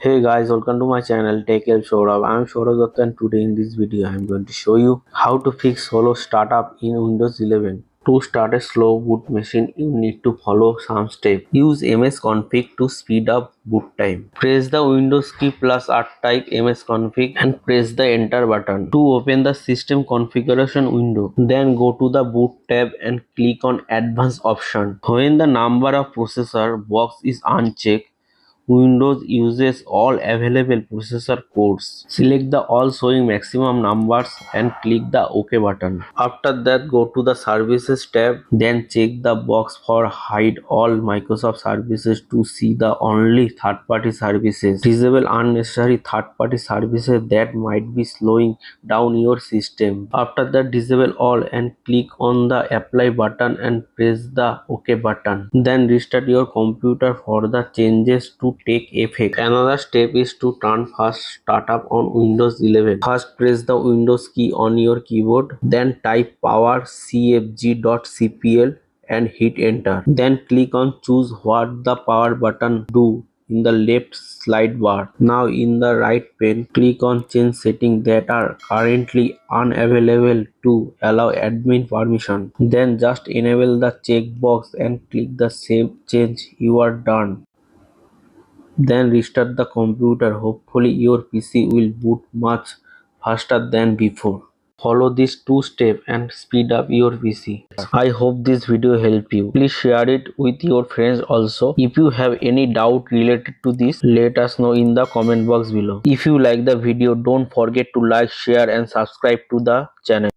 Hey guys, welcome to my channel. Take care, Sourav. I'm Sourav Dutta, and today in this video I'm going to show you how to fix slow startup in Windows 11. To start a slow boot machine, you need to follow some steps. Use msconfig to speed up boot time. Press the Windows key plus R, type msconfig and press the enter button to open the system configuration window. Then go to the boot tab and click on advanced option. When the number of processor box is unchecked, Windows uses all available processor cores. Select the all showing maximum numbers and click the OK button. After that, go to the services tab, then check the box for hide all Microsoft services to see the only third-party services. Disable unnecessary third-party services that might be slowing down your system. After that, disable all and click on the apply button and press the OK button. Then restart your computer for the changes to take effect. Another step is to turn fast startup on Windows 11. First, press the Windows key on your keyboard, then type power cfg.cpl and hit enter. Then click on choose what the power button do in the left slide bar. Now in the right pane, click on change settings that are currently unavailable to allow admin permission. Then just enable the checkbox and click the save change. You are done. Then restart the computer. Hopefully your PC will boot much faster than before. Follow these two steps and speed up your PC. I hope this video helped you. Please share it with your friends also. If you have any doubt related to this, let us know in the comment box below. If you like the video, don't forget to like, share and subscribe to the channel.